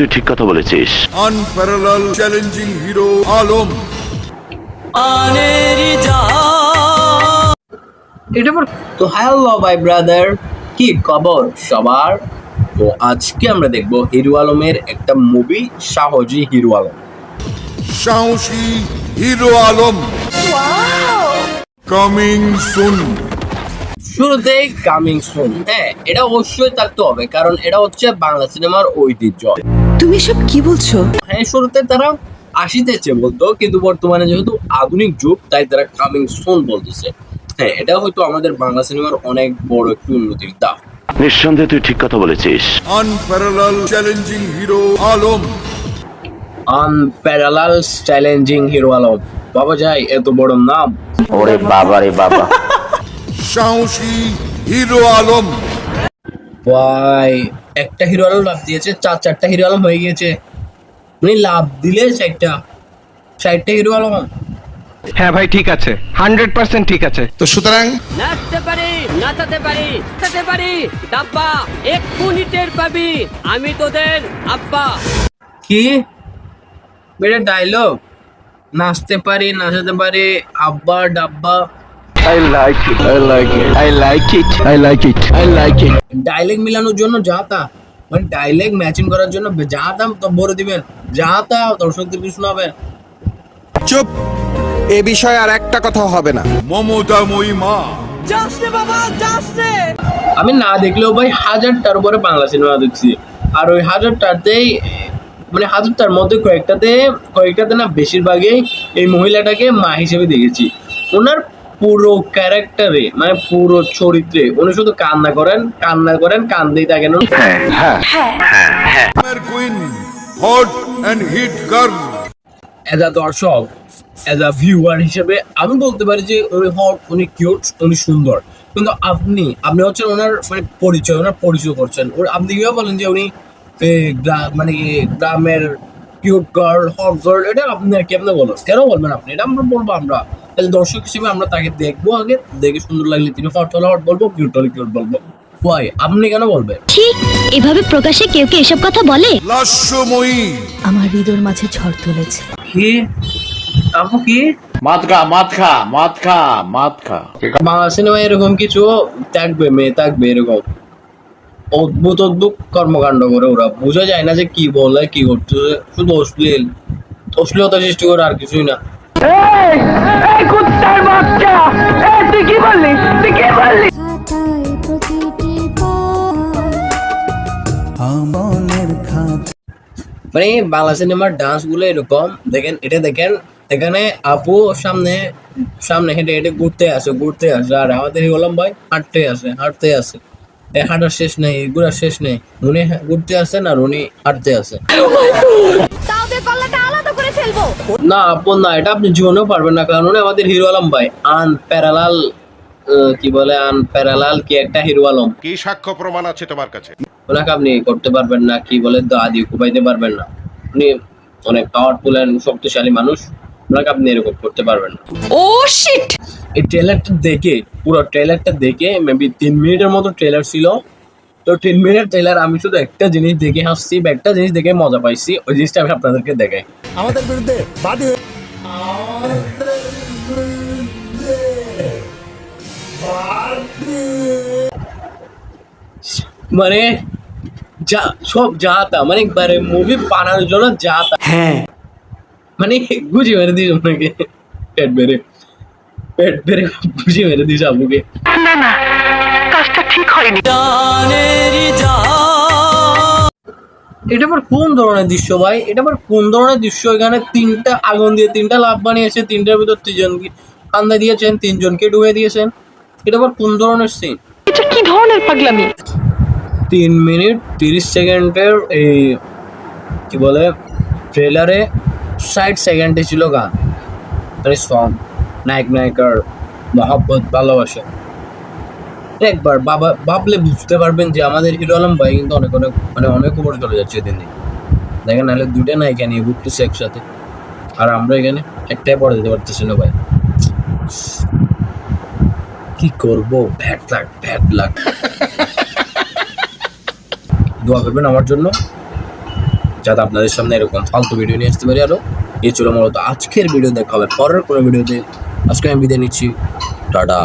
তুই ঠিক কথা বলেছিস। Unparalleled challenging hero Alam. এটা তো হ্যালো ভাই ব্রাদার, কি খবর সবার? তো আজকে আমরা দেখবো হিরো আলমের একটা মুভি, সাহসী হিরো আলম। সাহসী হিরো আলম কামিং সুন। শুরুতেই কামিং সুন, হ্যাঁ এটা অবশ্যই থাকতে হবে, কারণ এটা হচ্ছে বাংলা সিনেমার ঐতিহ্য। তুমি সব কি বলছো? হ্যাঁ, শুরুতে তারা আসিতেছে বলতো, কিন্তু বর্তমানে যেহেতু আধুনিক যুগ তাই তারা কামিং সুন বলতেছে। হ্যাঁ, এটা হয়তো আমাদের বাংলা সিনেমার অনেক বড় একটি উন্নতির ধাপ। নিঃসন্দেহে তুই ঠিক কথা বলেছিস। Unparalleled challenging hero Alam. Unparalleled challenging hero Alam, বাবা যায় এত বড় নাম। ওরে বাবা রে বাবা। সাহসী হিরো আলম। ভাই, একটা হিরো আলম লাভ দিয়েছে, চারটা হিরো আলম হয়ে গিয়েছে। মানে লাভ দিলে ষাটটা হিরো আলম। হ্যাঁ ভাই, ঠিক আছে, 100% ঠিক আছে। তো সুতরাং নাচতে পারি, নাচাতে পারি, নাচাতে পারি ডাব্বা, এক্ষুনি টের পাবি আমি তোদের আব্বা। কি বেটা ডায়লগ? নাচতে পারি, নাচাতে পারি, আব্বা ডাব্বা। I like it. I like it. I like it. I like it. I like it. Dialogue মিলানোর জন্য যা তা, মানে ডায়লগ ম্যাচিং করার জন্য যা তা তো বলে দিবেন, যা তা দর্শকদের কিছু শোনাবেন। চুপ, এ বিষয়ে আর একটা কথা হবে না। মমতাময়ী মা। আমি না দেখলেও ভাই হাজারটার উপরে বাংলা সিনেমা দেখছি, আর ওই হাজারটাতেই মানে হাজারটার মধ্যে কয়েকটাতে না বেশিরভাগই এই মহিলাটাকে মা হিসেবে দেখেছি। ওনার পুরো ক্যারেক্টারে, মানে পুরো চরিত্রে উনি শুধু কান্না করেন, কান্দেই থাকেন। Queen, hot and hit girl. As a দর্শক, এজ আ ভিউয়ার হিসেবে আমি বলতে পারি যে উনি হট, উনি কিউট, উনি সুন্দর। কিন্তু আপনি হচ্ছেন ওনার মানে পরিচয় করছেন। আপনি কিভাবে বলেন যে উনি মানে গ্রামের কিউট গার্ল, হট গার্ল? এটা আপনি বলো, কেন বলবেন আপনি? এটা আমরা বলবো, আমরা তাহলে দর্শক হিসেবে আমরা তাকে দেখবো, আগে দেখে সুন্দর লাগলে তিনি হট হলে হট বলবো, কিউট হলে কিউট বলবো। ওয়াই আপনি কেন বলবেন? ঠিক এভাবে প্রকাশ্যে কেউ কি এসব কথা বলে? লাস্যময়ী। আমার হৃদয়ের মাঝে ঝড় তুলেছে। কি আপু, কি মদ খা। বাংলা সিনেমায় এরকম কিছু মেয়ে থাকবে, এরকম অদ্ভুত কর্মকাণ্ড করে। ওরা বোঝা যায় না যে কি বলে, কি করছে, শুধু অশ্লীলতা সৃষ্টি করে, আর কিছুই না। মানে বাংলা সিনেমার ডান্স গুলো এরকম দেখেন, এখানে আপু সামনে হেঁটে হেঁটে ঘুরতে আসে, আর আমাদের হলাম ভাই হাঁটতে আসে। হাঁটার শেষ নেই, ঘুরার শেষ নেই। উনি ঘুরতে আসেন আর উনি হাঁটতে আসে। না আপু না, এটা আপনি জীবনেও পারবেন না, কারণ উনি আমাদের হিরো আলম ভাই। আনপ্যারালাল কি একটা হিরো আলম। কি সাক্ষ্য প্রমাণ আছে তোমার কাছে? ওনাকে আপনি করতে পারবেন না, কি বলে আদি কুপাইতে পারবেন না। উনি অনেক পাওয়ারফুল এন্ড শক্তিশালী মানুষ, ওনাকে আপনি এরকম করতে পারবেন না। ও শিট! এই পুরো ট্রেলারটা দেখে মেবি 3 মিনিটের মতো ট্রেলার ছিল। তো 3 মিনিট ট্রেলার আমি শুধু একটা জিনিস দেখে হাসছি বা একটা জিনিস দেখে মজা পাইছি, ওই জিনিসটা আমি আপনাদেরকে দেখাই। আমাদের বিরুদ্ধে বাদী মানে মানে মুভি বানানোর জন্য হ্যাঁ, মানে গুজি মেরে দিস আপনাকে, পেট বেড়ে গুজি মেরে দিস আপুকে। এটা আবার কোন ধরনের দৃশ্য ভাই? এখানে 3টা আগুন দিয়ে 3টা লাভ বানিয়েছে, 3টার ভিতর 3জনকে কান্দা দিয়েছেন, 3জনকে ডুবে দিয়েছেন। এটা আবার কোন ধরনের সিন? এটা কি ধরনের পাগলামি? 3 মিনিট 30 সেকেন্ডের এই কি বলে ট্রেলারে 60 সেকেন্ডে ছিল গান, মানে সং, নায়িকার মহব্বত, ভালোবাসা। একবার ভাবলে বুঝতে পারবেন যে আমাদের হিরো আলম ভাই কিন্তু অনেক উপরে চলে যাচ্ছে দিন দিন। দেখেন, নাহলে 2টা নায়িকা নিয়ে ঘুরতেছে একসাথে, আর আমরা এখানে একটাই পড়ে দিতে পারতেছি না ভাই। কি করবো? Bad luck. দোয়া করবেন আমার জন্য, যাতে আপনাদের সামনে এরকম ফালতু ভিডিও নিয়ে আসতে পারি আরও। এই ছিল মূলত আজকের ভিডিও, দেখা হবে পরের কোনো ভিডিওতে। আজকে আমি বিদায় নিচ্ছি, টাটা।